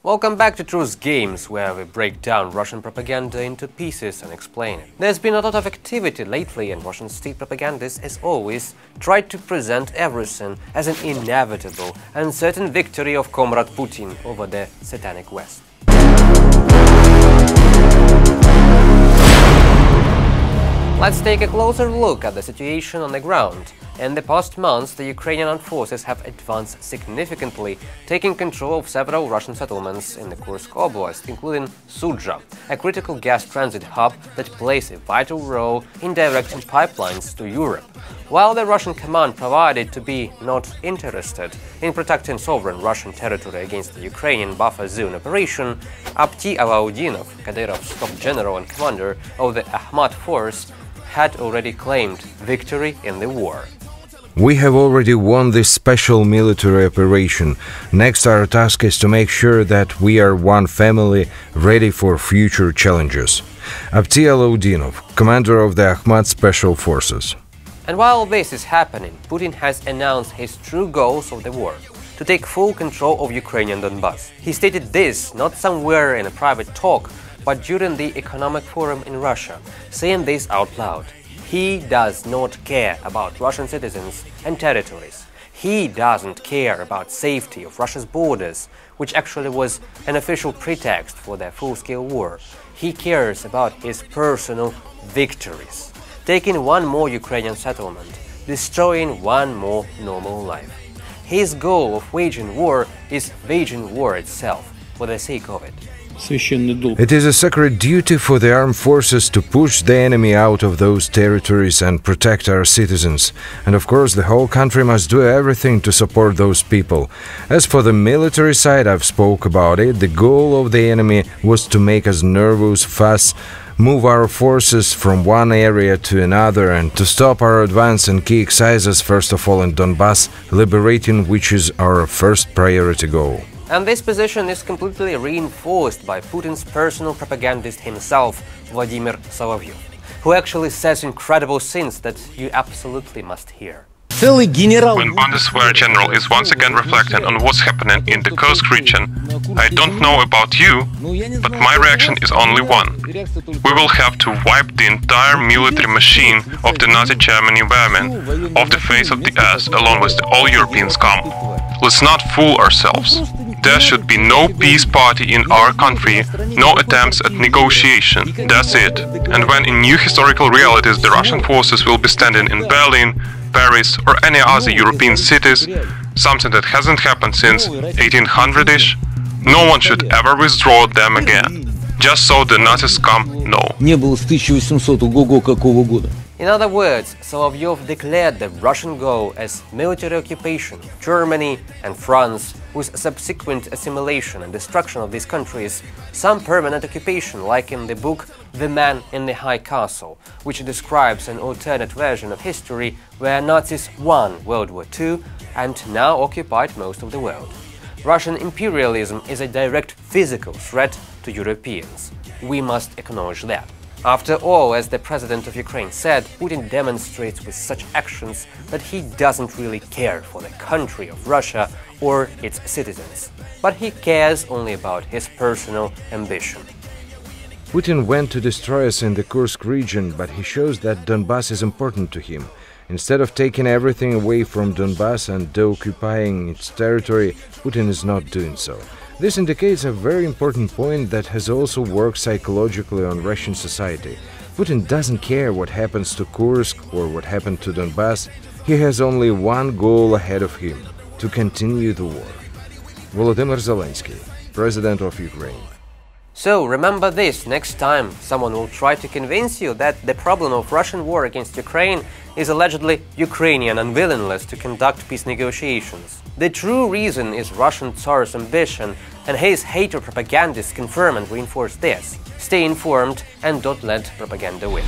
Welcome back to Truth Games, where we break down Russian propaganda into pieces and explain it. There's been a lot of activity lately, and Russian state propagandists, as always, tried to present everything as an inevitable and certain victory of Comrade Putin over the satanic West. Let's take a closer look at the situation on the ground. In the past months, the Ukrainian armed forces have advanced significantly, taking control of several Russian settlements in the Kursk Oblast, including Sudzha, a critical gas transit hub that plays a vital role in directing pipelines to Europe. While the Russian command provided to be not interested in protecting sovereign Russian territory against the Ukrainian buffer zone operation, Apti Alaudinov, Kadyrov's top general and commander of the Akhmat force, had already claimed victory in the war. We have already won this special military operation. Next, our task is to make sure that we are one family, ready for future challenges. Apti Alaudinov, commander of the Akhmat Special Forces. And while this is happening, Putin has announced his true goals of the war: to take full control of Ukrainian Donbass. He stated this not somewhere in a private talk, but during the economic forum in Russia, saying this out loud. He does not care about Russian citizens and territories. He doesn't care about safety of Russia's borders, which actually was an official pretext for their full-scale war. He cares about his personal victories, taking one more Ukrainian settlement, destroying one more normal life. His goal of waging war is waging war itself, for the sake of it. It is a sacred duty for the armed forces to push the enemy out of those territories and protect our citizens. And of course, the whole country must do everything to support those people. As for the military side, I've spoke about it. The goal of the enemy was to make us nervous, fast, move our forces from one area to another, and to stop our advance in key exercises, first of all in Donbass, liberating which is our first priority goal. And this position is completely reinforced by Putin's personal propagandist himself, Vladimir Solovyov, who actually says incredible things that you absolutely must hear. When Bundeswehr General is once again reflecting on what's happening in the Kursk region, I don't know about you, but my reaction is only one. We will have to wipe the entire military machine of the Nazi Germany vermin off the face of the earth, along with the all European scum. Let's not fool ourselves. There should be no peace party in our country, no attempts at negotiation. That's it. And when in new historical realities the Russian forces will be standing in Berlin, Paris or any other European cities, something that hasn't happened since 1800-ish, no one should ever withdraw them again. Just so the Nazi scum know. In other words, Solovyov declared the Russian goal as military occupation of Germany and France, with subsequent assimilation and destruction of these countries, some permanent occupation, like in the book The Man in the High Castle, which describes an alternate version of history where Nazis won World War II and now occupied most of the world. Russian imperialism is a direct physical threat to Europeans. We must acknowledge that. After all, as the president of Ukraine said, Putin demonstrates with such actions that he doesn't really care for the country of Russia or its citizens, but he cares only about his personal ambition. Putin went to destroy us in the Kursk region, but he shows that Donbass is important to him. Instead of taking everything away from Donbass and occupying its territory, Putin is not doing so. This indicates a very important point that has also worked psychologically on Russian society. Putin doesn't care what happens to Kursk or what happened to Donbass. He has only one goal ahead of him: to continue the war. Volodymyr Zelensky, President of Ukraine. So remember this next time someone will try to convince you that the problem of Russian war against Ukraine is allegedly Ukrainian unwillingness to conduct peace negotiations. The true reason is Russian Tsar's ambition, and his hater propagandists confirm and reinforce this. Stay informed and don't let propaganda win.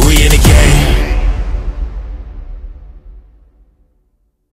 We in the game.